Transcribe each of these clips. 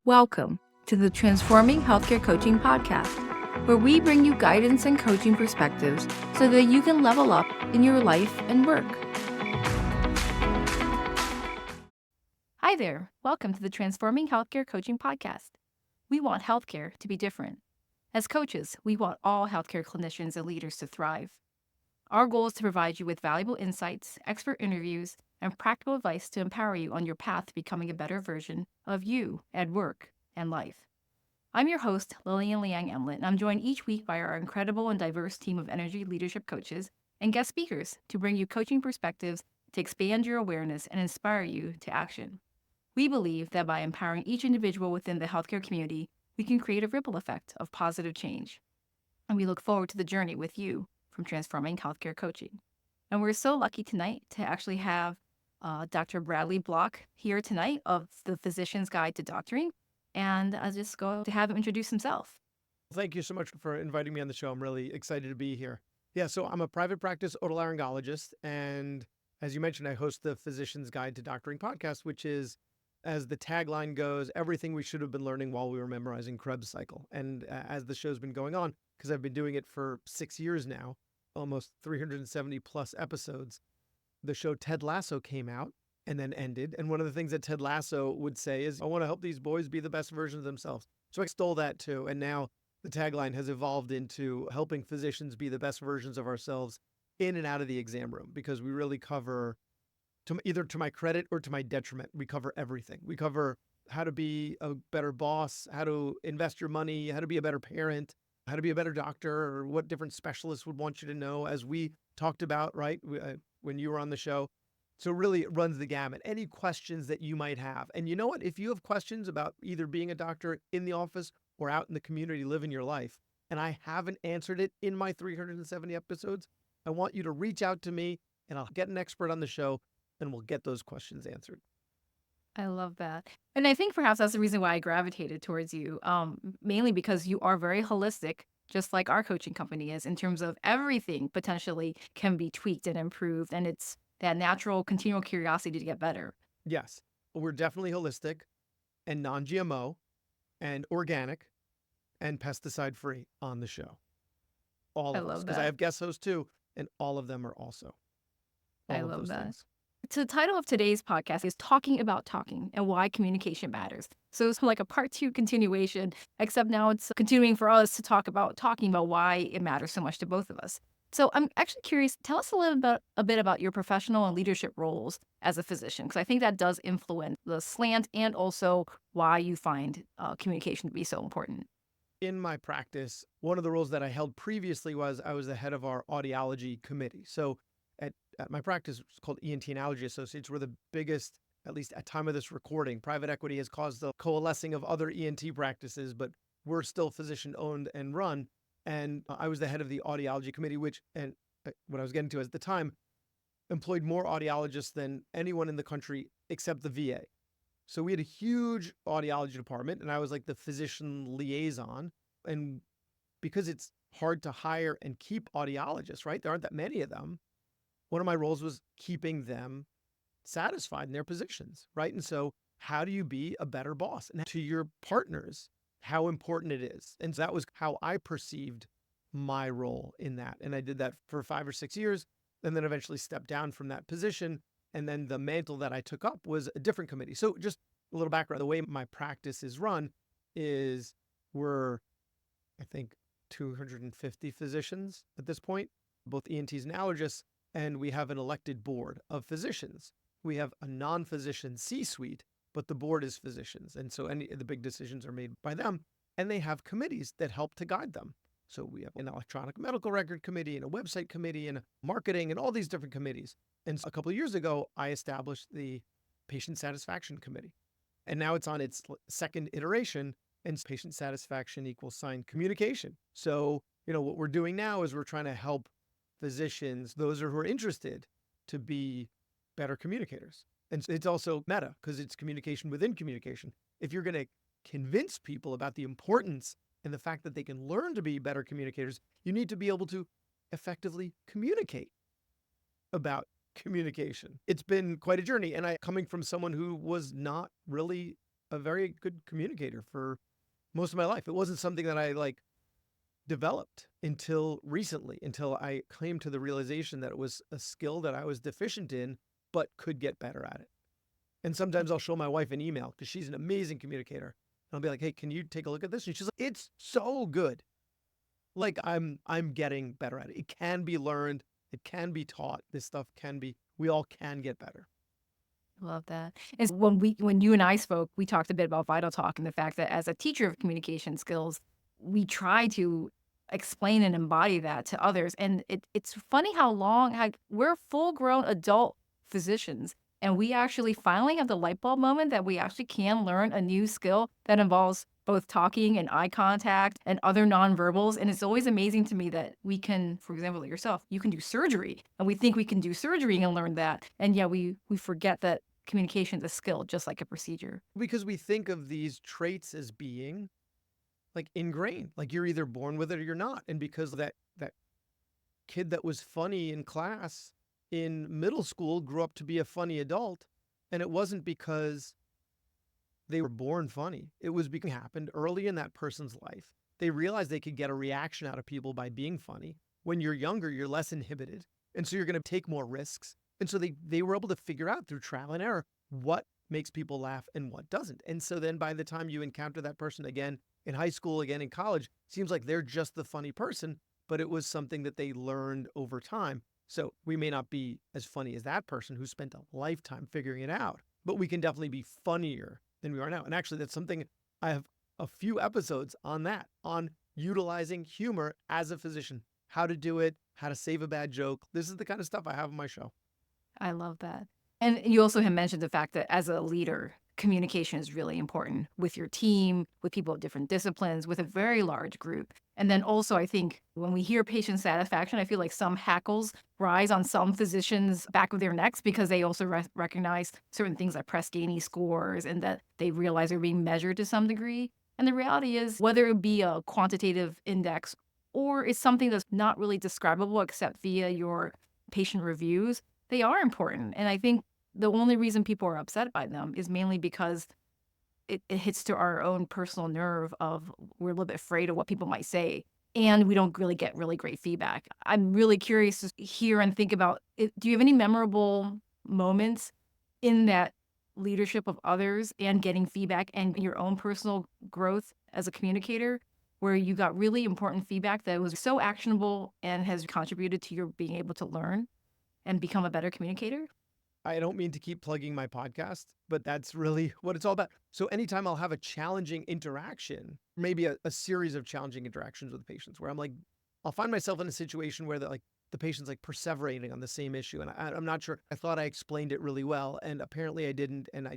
Welcome to the Transforming Healthcare Coaching Podcast, where we bring you guidance and coaching perspectives so that you can level up in your life and work. Hi there. Welcome to the Transforming Healthcare Coaching Podcast. We want healthcare to be different. As coaches, we want all healthcare clinicians and leaders to thrive. Our goal is to provide you with valuable insights, expert interviews, and practical advice to empower you on your path to becoming a better version of you at work and life. I'm your host, Lillian Liang Emlet, and I'm joined each week by our incredible and diverse team of energy leadership coaches and guest speakers to bring you coaching perspectives to expand your awareness and inspire you to action. We believe that by empowering each individual within the healthcare community, we can create a ripple effect of positive change. And we look forward to the journey with you from Transforming Healthcare Coaching. And we're so lucky tonight to actually have Dr. Bradley Block here tonight of the Physician's Guide to Doctoring. And I'll just go to have him introduce himself. Thank you so much for inviting me on the show. I'm really excited to be here. Yeah, so I'm a private practice otolaryngologist. And as you mentioned, I host the Physician's Guide to Doctoring podcast, which is, as the tagline goes, everything we should have been learning while we were memorizing Krebs cycle. And as the show's been going on, because I've been doing it for 6 years now, almost 370 plus episodes, the show Ted Lasso came out and then ended. And one of the things that Ted Lasso would say is, I want to help these boys be the best version of themselves. So I stole that too. And now the tagline has evolved into helping physicians be the best versions of ourselves in and out of the exam room, because we really cover, either to my credit or to my detriment, we cover everything. We cover how to be a better boss, how to invest your money, how to be a better parent, how to be a better doctor, or what different specialists would want you to know, as we talked about, right, when you were on the show. So really it runs the gamut. Any questions that you might have. And you know what? If you have questions about either being a doctor in the office or out in the community living your life, and I haven't answered it in my 370 episodes, I want you to reach out to me and I'll get an expert on the show and we'll get those questions answered. I love that. And I think perhaps that's the reason why I gravitated towards you, mainly because you are very holistic, just like our coaching company is, in terms of everything potentially can be tweaked and improved. And it's that natural, continual curiosity to get better. Yes, we're definitely holistic and non-GMO and organic and pesticide free on the show. All I of us, love because I that. have guest hosts too, and all of them are also I all of love those that. things. So the title of today's podcast is Talking About Talking and Why Communication Matters. So it's like a part 2 continuation, except now it's continuing for us to talk about talking about why it matters so much to both of us. So I'm actually curious, tell us a bit about your professional and leadership roles as a physician, because I think that does influence the slant and also why you find communication to be so important. In my practice, one of the roles that I held previously was I was the head of our audiology committee. So at my practice, it's called ENT and Allergy Associates. We're the biggest, at least at time of this recording. Private equity has caused the coalescing of other ENT practices, but we're still physician owned and run. And I was the head of the audiology committee, which, and what I was getting to at the time, employed more audiologists than anyone in the country except the VA. So we had a huge audiology department, and I was like the physician liaison. And because it's hard to hire and keep audiologists, right? There aren't that many of them. One of my roles was keeping them satisfied in their positions, right? And so how do you be a better boss? And to your partners, how important it is. And so that was how I perceived my role in that. And I did that for 5 or 6 years, and then eventually stepped down from that position. And then the mantle that I took up was a different committee. So just a little background. The way my practice is run is we're, I think, 250 physicians at this point, both ENTs and allergists, and we have an elected board of physicians. We have a non-physician C-suite, but the board is physicians. And so any of the big decisions are made by them, and they have committees that help to guide them. So we have an electronic medical record committee and a website committee and marketing and all these different committees. And a couple of years ago, I established the patient satisfaction committee. And now it's on its second iteration, and patient satisfaction equals sign communication. So, what we're doing now is we're trying to help physicians, those who are interested, to be better communicators. And it's also meta, because it's communication within communication. If you're going to convince people about the importance and the fact that they can learn to be better communicators, you need to be able to effectively communicate about communication. It's been quite a journey. And coming from someone who was not really a very good communicator for most of my life. It wasn't something that I like developed until recently, until I came to the realization that it was a skill that I was deficient in, but could get better at it. And sometimes I'll show my wife an email because she's an amazing communicator. And I'll be like, hey, can you take a look at this? And she's like, it's so good. Like I'm getting better at it. It can be learned. It can be taught. This stuff can be, we all can get better. Love that. And when you and I spoke, we talked a bit about Vital Talk and the fact that as a teacher of communication skills, we try to explain and embody that to others. And it's funny how we're full grown adult physicians, and we actually finally have the light bulb moment that we actually can learn a new skill that involves both talking and eye contact and other nonverbals. And it's always amazing to me that we can, for example, like yourself, you can do surgery, and we think we can do surgery and learn that. And yeah, we forget that communication is a skill, just like a procedure. Because we think of these traits as being like ingrained, like you're either born with it or you're not. And because that kid that was funny in class in middle school grew up to be a funny adult, and it wasn't because they were born funny. It was because it happened early in that person's life. They realized they could get a reaction out of people by being funny. When you're younger, you're less inhibited, and so you're going to take more risks. And so they were able to figure out through trial and error what makes people laugh and what doesn't. And so then by the time you encounter that person again in high school, again in college, it seems like they're just the funny person, but it was something that they learned over time. So we may not be as funny as that person who spent a lifetime figuring it out, but we can definitely be funnier than we are now. And actually, that's something I have a few episodes on that, on utilizing humor as a physician, how to do it, how to save a bad joke. This is the kind of stuff I have on my show. I love that. And you also have mentioned the fact that as a leader, communication is really important with your team, with people of different disciplines, with a very large group. And then also, I think when we hear patient satisfaction, I feel like some hackles rise on some physicians' back of their necks because they also recognize certain things like Press Ganey scores and that they realize they're being measured to some degree. And the reality is, whether it be a quantitative index or it's something that's not really describable except via your patient reviews, they are important. And I think the only reason people are upset by them is mainly because it hits to our own personal nerve of we're a little bit afraid of what people might say. And we don't really get really great feedback. I'm really curious to hear and think about do you have any memorable moments in that leadership of others and getting feedback and your own personal growth as a communicator where you got really important feedback that was so actionable and has contributed to your being able to learn and become a better communicator? I don't mean to keep plugging my podcast, but that's really what it's all about. So anytime I'll have a challenging interaction, maybe a series of challenging interactions with patients where I'm like, I'll find myself in a situation where the patient's like perseverating on the same issue. And I'm not sure. I thought I explained it really well, and apparently I didn't. And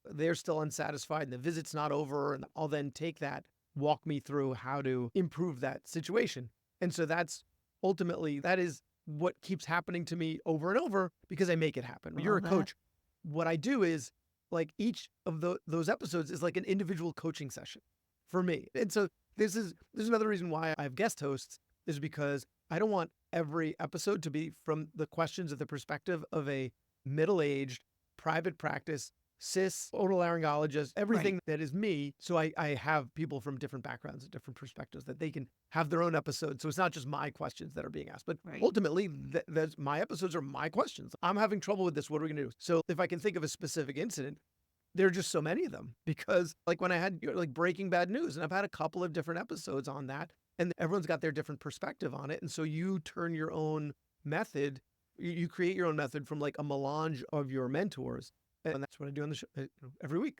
they're still unsatisfied and the visit's not over. And I'll then take that, walk me through how to improve that situation. And so that is what keeps happening to me over and over because I make it happen. You're a coach. What I do is like each of those episodes is like an individual coaching session for me. And so there's another reason why I have guest hosts is because I don't want every episode to be from the questions of the perspective of a middle-aged private practice cis otolaryngologist, everything that is me. So I have people from different backgrounds and different perspectives that they can have their own episodes. So it's not just my questions that are being asked, but ultimately my episodes are my questions. I'm having trouble with this. What are we going to do? So if I can think of a specific incident, there are just so many of them because like when I had like Breaking Bad News, and I've had a couple of different episodes on that, and everyone's got their different perspective on it. And so you turn your own method, you create your own method from like a melange of your mentors. And that's what I do on the show every week.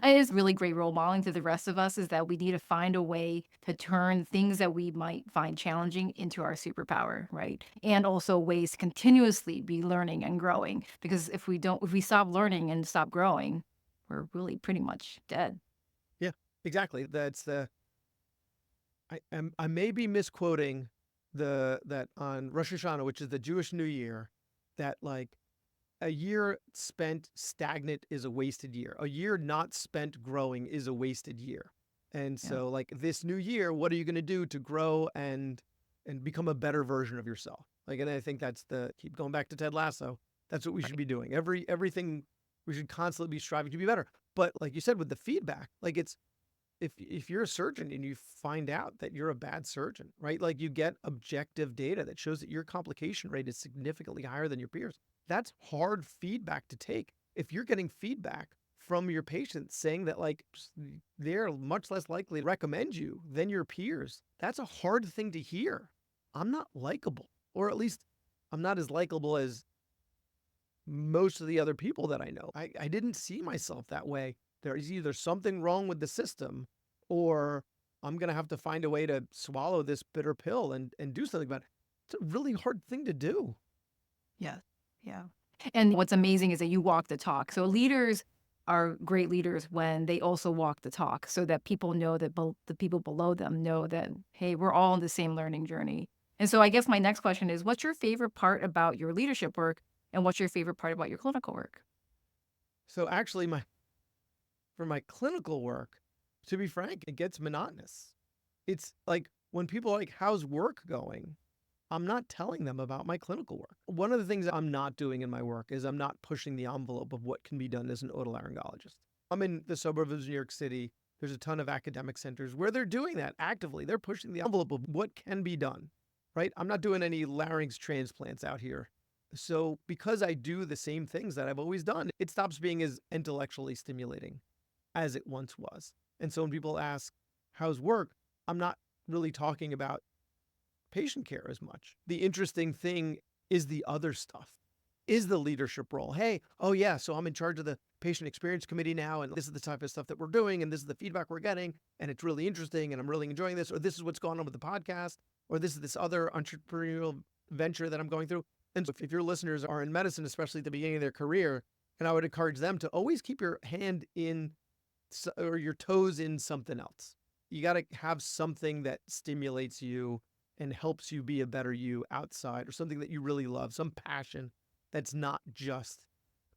It is really great role modeling to the rest of us is that we need to find a way to turn things that we might find challenging into our superpower, right? And also ways to continuously be learning and growing. Because if we stop learning and stop growing, we're really pretty much dead. Yeah, exactly. I may be misquoting that on Rosh Hashanah, which is the Jewish New Year, that like a year spent stagnant is a wasted year. A year not spent growing is a wasted year. And so like this new year, what are you going to do to grow and become a better version of yourself? Like, and I think keep going back to Ted Lasso. That's what we should be doing. Everything we should constantly be striving to be better. But like you said, with the feedback, like it's, if you're a surgeon and you find out that you're a bad surgeon, right? Like you get objective data that shows that your complication rate is significantly higher than your peers. That's hard feedback to take. If you're getting feedback from your patients saying that like they're much less likely to recommend you than your peers, that's a hard thing to hear. I'm not likable, or at least I'm not as likable as most of the other people that I know. I didn't see myself that way. There's either something wrong with the system, or I'm going to have to find a way to swallow this bitter pill and do something about it. It's a really hard thing to do. Yeah. Yeah. And what's amazing is that you walk the talk. So leaders are great leaders when they also walk the talk, so that people know that the people below them know that, hey, we're all on the same learning journey. And so I guess my next question is, what's your favorite part about your leadership work, and what's your favorite part about your clinical work? So actually, for my clinical work, to be frank, it gets monotonous. It's like when people are like, how's work going? I'm not telling them about my clinical work. One of the things I'm not doing in my work is I'm not pushing the envelope of what can be done as an otolaryngologist. I'm in the suburbs of New York City. There's a ton of academic centers where they're doing that actively. They're pushing the envelope of what can be done, right? I'm not doing any larynx transplants out here. So because I do the same things that I've always done, it stops being as intellectually stimulating as it once was. And so when people ask, how's work? I'm not really talking about patient care as much. The interesting thing is the other stuff, is the leadership role. Hey, oh yeah, so I'm in charge of the patient experience committee now, and this is the type of stuff that we're doing, and this is the feedback we're getting, and it's really interesting, and I'm really enjoying this, or this is what's going on with the podcast, or this is this other entrepreneurial venture that I'm going through. And so if your listeners are in medicine, especially at the beginning of their career, and I would encourage them to always keep your hand in or your toes in something else. You got to have something that stimulates you and helps you be a better you outside, or something that you really love, some passion that's not just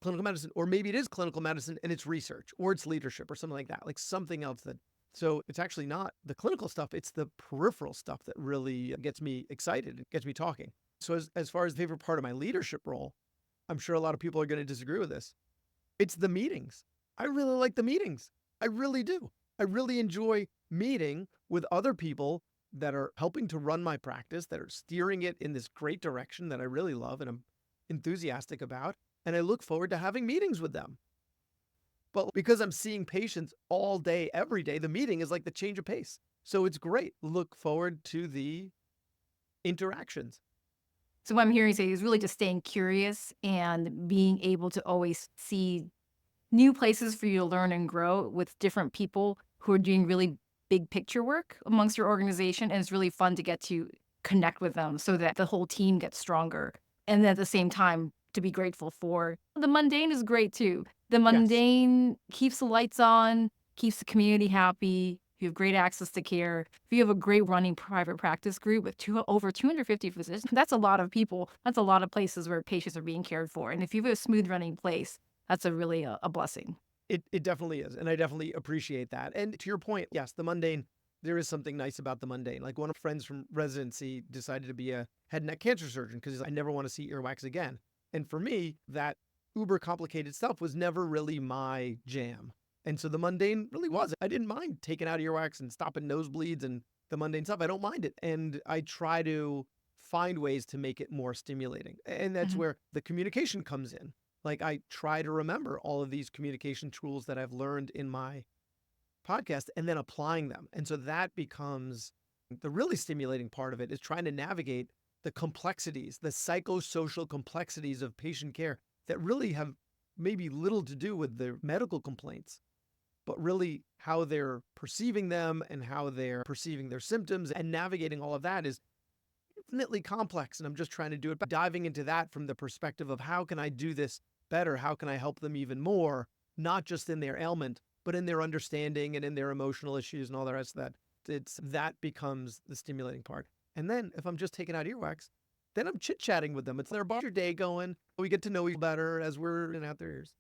clinical medicine, or maybe it is clinical medicine and it's research or it's leadership or something like that, like something else that. So it's actually not the clinical stuff, it's the peripheral stuff that really gets me excited, gets me talking. So as far as the favorite part of my leadership role, I'm sure a lot of people are going to disagree with this. It's the meetings. I really like the meetings. I really do. I really enjoy meeting with other people that are helping to run my practice, that are steering it in this great direction that I really love and I'm enthusiastic about. And I look forward to having meetings with them. But because I'm seeing patients all day, every day, the meeting is like the change of pace. So it's great. Look forward to the interactions. So what I'm hearing you say is really just staying curious and being able to always see new places for you to learn and grow with different people who are doing really big picture work amongst your organization. And it's really fun to get to connect with them so that the whole team gets stronger. And then at the same time, to be grateful for the mundane is great too. The Yes. mundane keeps the lights on, keeps the community happy. You have great access to care. If you have a great running private practice group with over 250 physicians, that's a lot of people. That's a lot of places where patients are being cared for. And if you have a smooth running place, that's really a blessing. It definitely is. And I definitely appreciate that. And to your point, yes, the mundane, there is something nice about the mundane. Like one of my friends from residency decided to be a head and neck cancer surgeon because I never want to see earwax again. And for me, that uber complicated stuff was never really my jam. And so the mundane really was. I didn't mind taking out earwax and stopping nosebleeds and the mundane stuff. I don't mind it. And I try to find ways to make it more stimulating. And that's where the communication comes in. Like I try to remember all of these communication tools that I've learned in my podcast and then applying them. And so that becomes the really stimulating part of it, is trying to navigate the complexities, the psychosocial complexities of patient care that really have maybe little to do with their medical complaints, but really how they're perceiving them and how they're perceiving their symptoms, and navigating all of that is infinitely complex. And I'm just trying to do it by diving into that from the perspective of how can I do this better? How can I help them even more? Not just in their ailment, but in their understanding and in their emotional issues and all the rest of that. That becomes the stimulating part. And then if I'm just taking out earwax, then I'm chit-chatting with them. It's their bar your day going. We get to know each other better as we're in out their ears.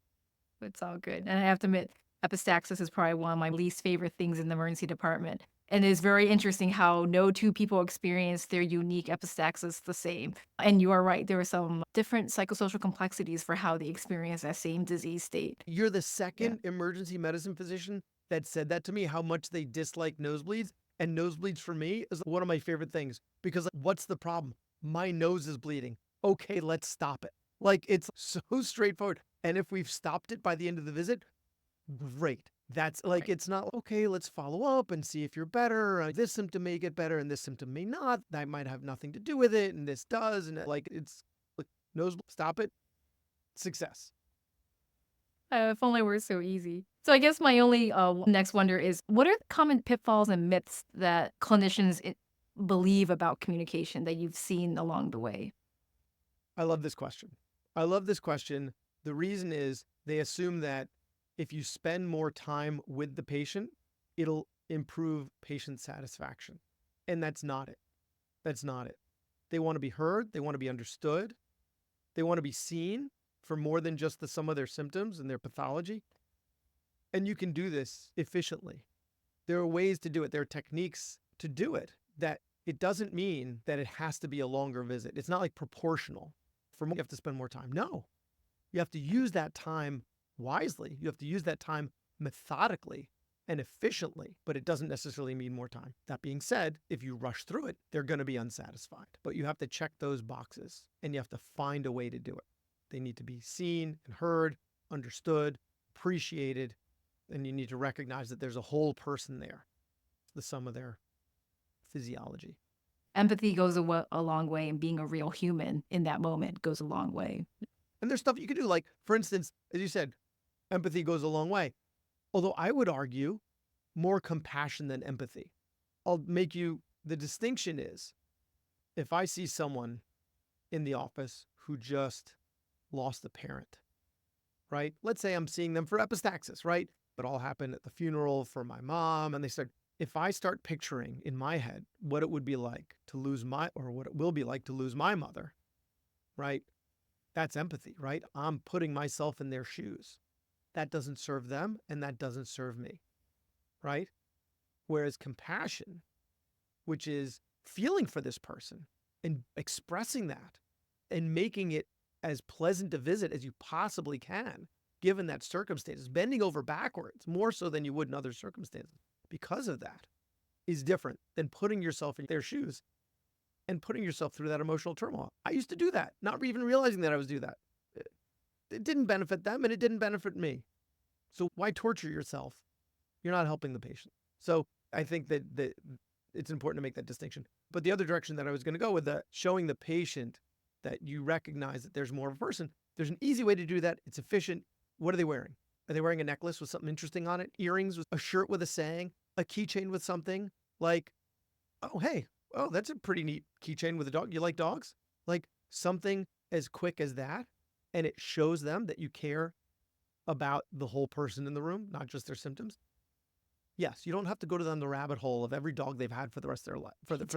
It's all good. And I have to admit, epistaxis is probably one of my least favorite things in the emergency department. And it's very interesting how no two people experience their unique epistaxis the same. And you are right, there are some different psychosocial complexities for how they experience that same disease state. You're the Yeah. second emergency medicine physician that said that to me, how much they dislike nosebleeds. And nosebleeds for me is one of my favorite things because what's the problem? My nose is bleeding. Okay, let's stop it. Like it's so straightforward. And if we've stopped it by the end of the visit, great. That's like, Right. it's not, okay, let's follow up and see if you're better. This symptom may get better and this symptom may not. That might have nothing to do with it. And this does. And like, it's like, nose, stop it. Success. If only it were so easy. So I guess my only next wonder is what are the common pitfalls and myths that clinicians believe about communication that you've seen along the way? I love this question. I love this question. The reason is they assume that if you spend more time with the patient, it'll improve patient satisfaction. And that's not it. That's not it. They want to be heard, they want to be understood, they want to be seen for more than just the sum of their symptoms and their pathology. And you can do this efficiently. There are ways to do it. There are techniques to do it that it doesn't mean that it has to be a longer visit. It's not like proportional. For more, you have to spend more time. No, you have to use that time wisely. You have to use that time methodically and efficiently, but it doesn't necessarily mean more time. That being said, if you rush through it, they're going to be unsatisfied. But you have to check those boxes and you have to find a way to do it. They need to be seen and heard, understood, appreciated, and you need to recognize that there's a whole person there, the sum of their physiology. Empathy goes a long way, and being a real human in that moment goes a long way. And there's stuff you can do, like, for instance, as you said, empathy goes a long way. Although I would argue more compassion than empathy. I'll make you, the distinction is if I see someone in the office who just lost a parent, right? Let's say I'm seeing them for epistaxis, right? It all happened at the funeral for my mom. And if I start picturing in my head what it would be like to lose or what it will be like to lose my mother, right? That's empathy, right? I'm putting myself in their shoes. That doesn't serve them and that doesn't serve me, right? Whereas compassion, which is feeling for this person and expressing that and making it as pleasant a visit as you possibly can, given that circumstances, bending over backwards more so than you would in other circumstances because of that is different than putting yourself in their shoes and putting yourself through that emotional turmoil. I used to do that, not even realizing that I was doing that. It didn't benefit them and it didn't benefit me. So why torture yourself? You're not helping the patient. So I think that it's important to make that distinction. But the other direction that I was going to go with showing the patient that you recognize that there's more of a person, there's an easy way to do that. It's efficient. What are they wearing? Are they wearing a necklace with something interesting on it? Earrings with a shirt with a saying? A keychain with something? Like, oh, hey, oh, that's a pretty neat keychain with a dog. You like dogs? Like something as quick as that. And it shows them that you care about the whole person in the room, not just their symptoms. Yes, you don't have to go down the rabbit hole of every dog they've had for the rest of their life,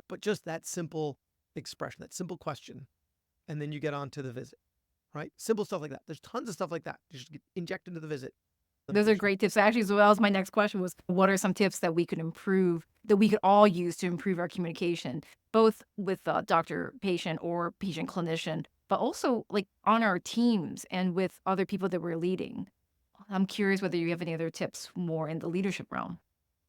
but just that simple expression, that simple question, and then you get on to the visit, right? Simple stuff like that. There's tons of stuff like that. You just inject into the visit. Those are great tips. Actually, as well as my next question was, what are some tips that we could improve, that we could all use to improve our communication, both with doctor, patient, or patient clinician, but also like on our teams and with other people that we're leading. I'm curious whether you have any other tips more in the leadership realm.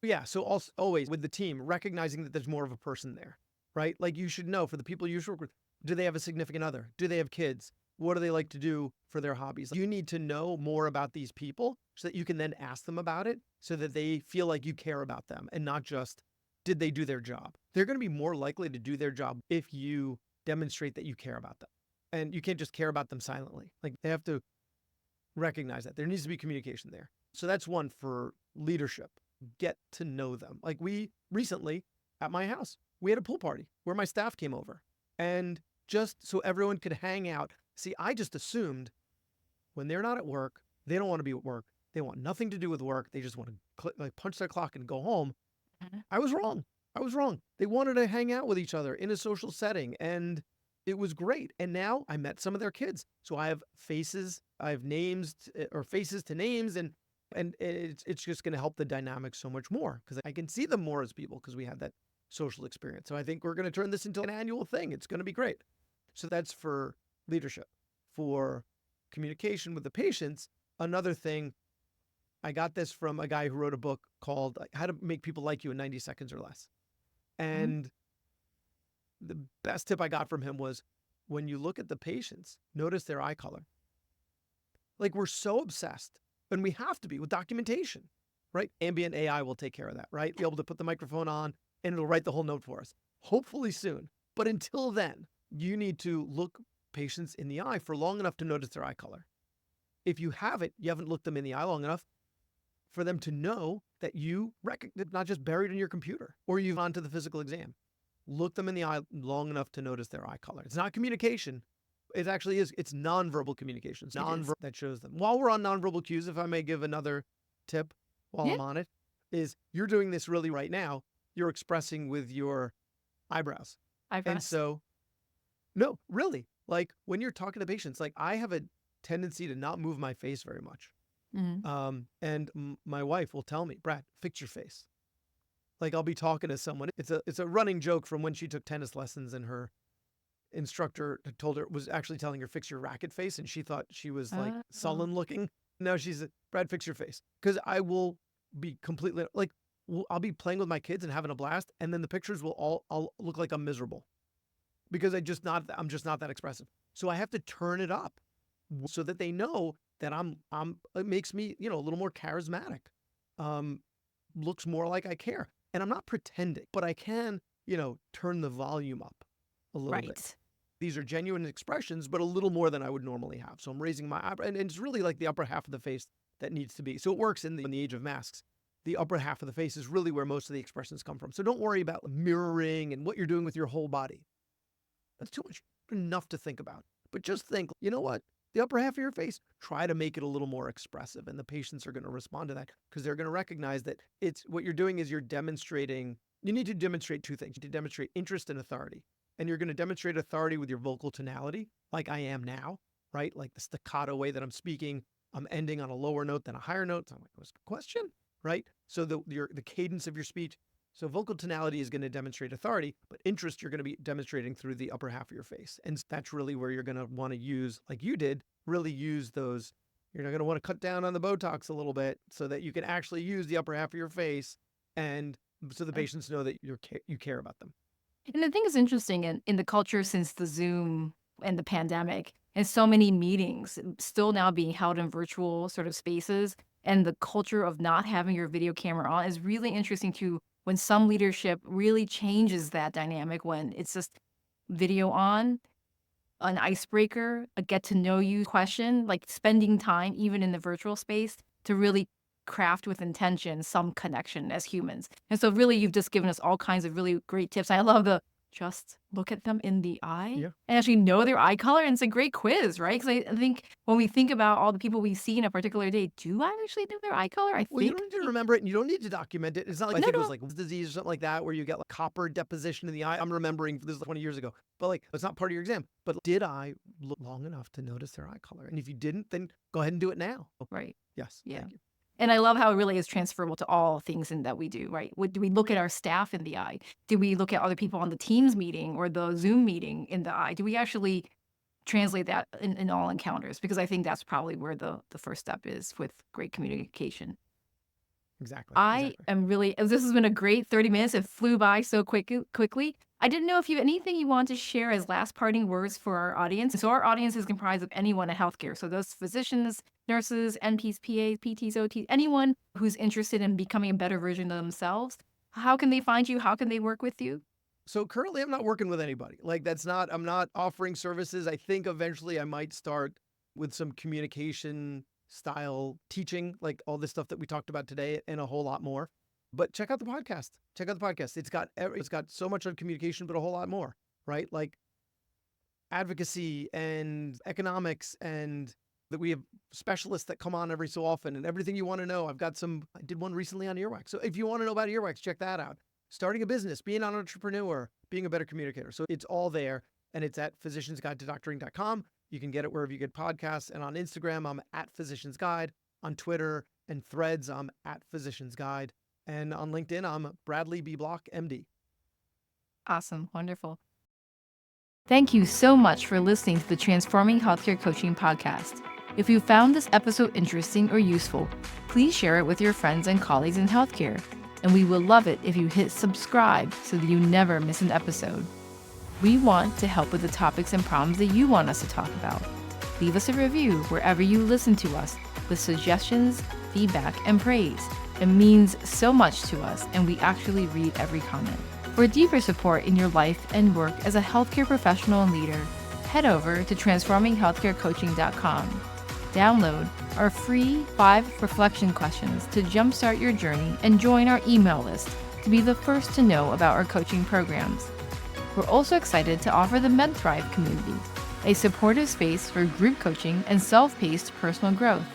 Yeah. So also, always with the team, recognizing that there's more of a person there, right? Like you should know for the people you work with, do they have a significant other? Do they have kids? What do they like to do for their hobbies? You need to know more about these people so that you can then ask them about it so that they feel like you care about them and not just, did they do their job? They're going to be more likely to do their job if you demonstrate that you care about them. And you can't just care about them silently. Like they have to recognize that. There needs to be communication there. So that's one for leadership. Get to know them. Like we recently at my house, we had a pool party where my staff came over and just so everyone could hang out. See, I just assumed when they're not at work, they don't want to be at work. They want nothing to do with work. They just want to punch their clock and go home. Mhm. I was wrong. I was wrong. They wanted to hang out with each other in a social setting and it was great. And now I met some of their kids. So I have faces, I have names or faces to names and And it's just going to help the dynamic so much more because I can see them more as people because we had that social experience. So I think we're going to turn this into an annual thing. It's going to be great. So that's for leadership. For communication with the patients, another thing, I got this from a guy who wrote a book called How to Make People Like You in 90 Seconds or Less. And the best tip I got from him was when you look at the patients, notice their eye color. Like we're so obsessed, and we have to be with documentation, right? Ambient AI will take care of that, right? Be able to put the microphone on and it'll write the whole note for us, hopefully soon. But until then, you need to look patients in the eye for long enough to notice their eye color. If you haven't looked them in the eye long enough for them to know that you recognize, not just buried in your computer or you've gone to the physical exam. Look them in the eye long enough to notice their eye color. It's not communication. It actually is. It's nonverbal communication. It's nonverbal that shows them. While we're on nonverbal cues, if I may give another tip while I'm on it, is you're doing this really right now. You're expressing with your eyebrows. And so, no, really, like when you're talking to patients, like I have a tendency to not move my face very much. And my wife will tell me, Brad, fix your face. Like I'll be talking to someone. It's a running joke from when she took tennis lessons and her instructor told her, was actually telling her, fix your racket face. And she thought she was like sullen looking. No, she's Brad, fix your face. Because I will be completely like, I'll be playing with my kids and having a blast. And then the pictures I'll look like I'm miserable because I'm just not that expressive. So I have to turn it up so that they know that it makes me, a little more charismatic. Looks more like I care. And I'm not pretending, but I can, turn the volume up a little bit. These are genuine expressions, but a little more than I would normally have. So I'm raising my eyebrow, and it's really like the upper half of the face that needs to be. So it works in the age of masks. The upper half of the face is really where most of the expressions come from. So don't worry about mirroring and what you're doing with your whole body. That's too much, enough to think about. But just think, you know what? The upper half of your face, try to make it a little more expressive. And the patients are going to respond to that because they're going to recognize that what you're doing is you need to demonstrate two things. You need to demonstrate interest and authority. And you're going to demonstrate authority with your vocal tonality, like I am now, right? Like the staccato way that I'm speaking, I'm ending on a lower note than a higher note. So I'm like, what's the question, right? So the cadence of your speech. So vocal tonality is going to demonstrate authority, but interest you're going to be demonstrating through the upper half of your face. And that's really where you're going to want to use, like you did, really use those. You're not going to want to cut down on the Botox a little bit so that you can actually use the upper half of your face, and so the patients know that you care about them. And I think it's interesting in the culture since the Zoom and the pandemic, and so many meetings still now being held in virtual sort of spaces, and the culture of not having your video camera on is really interesting too, when some leadership really changes that dynamic when it's just video on, an icebreaker, a get to know you question, like spending time even in the virtual space to really craft with intention some connection as humans. And so really you've just given us all kinds of really great tips. I love the just look at them in the eye and actually know their eye color. And it's a great quiz, right? Because I think when we think about all the people we see in a particular day, do I actually know their eye color? You don't need to remember it and you don't need to document it. It's not like I think it was like disease or something like that where you get like copper deposition in the eye. I'm remembering this is 20 years ago, but like it's not part of your exam. But did I look long enough to notice their eye color? And if you didn't, then go ahead and do it now. Right. Yes. Yeah. Thank you. And I love how it really is transferable to all things that we do, right? Do we look at our staff in the eye? Do we look at other people on the Teams meeting or the Zoom meeting in the eye? Do we actually translate that in all encounters? Because I think that's probably where the first step is with great communication. Exactly. I am really, this has been a great 30 minutes. It flew by so quickly. I didn't know if you have anything you want to share as last parting words for our audience. So our audience is comprised of anyone in healthcare. So those physicians, nurses, NPs, PAs, PTs, OTs, anyone who's interested in becoming a better version of themselves. How can they find you? How can they work with you? So currently I'm not working with anybody. Like I'm not offering services. I think eventually I might start with some communication style teaching, like all this stuff that we talked about today and a whole lot more. But check out the podcast. It's got so much on communication, but a whole lot more, right? Like advocacy and economics, and that we have specialists that come on every so often, and everything you want to know. I did one recently on earwax. So if you want to know about earwax, check that out. Starting a business, being an entrepreneur, being a better communicator. So it's all there, and it's at physiciansguidetodoctoring.com. You can get it wherever you get podcasts. And on Instagram, I'm at Physicians Guide. On Twitter, and Threads, I'm at Physician's Guide. And on LinkedIn, I'm Bradley B. Block, MD. Awesome. Wonderful. Thank you so much for listening to the Transforming Healthcare Coaching podcast. If you found this episode interesting or useful, please share it with your friends and colleagues in healthcare. And we will love it if you hit subscribe so that you never miss an episode. We want to help with the topics and problems that you want us to talk about. Leave us a review wherever you listen to us with suggestions, feedback, and praise. It means so much to us, and we actually read every comment. For deeper support in your life and work as a healthcare professional and leader, head over to transforminghealthcarecoaching.com. Download our free 5 reflection questions to jumpstart your journey and join our email list to be the first to know about our coaching programs. We're also excited to offer the MedThrive community, a supportive space for group coaching and self-paced personal growth,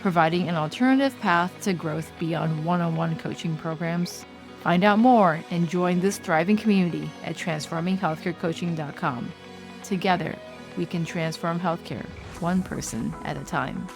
providing an alternative path to growth beyond one-on-one coaching programs. Find out more and join this thriving community at transforminghealthcarecoaching.com. Together, we can transform healthcare, one person at a time.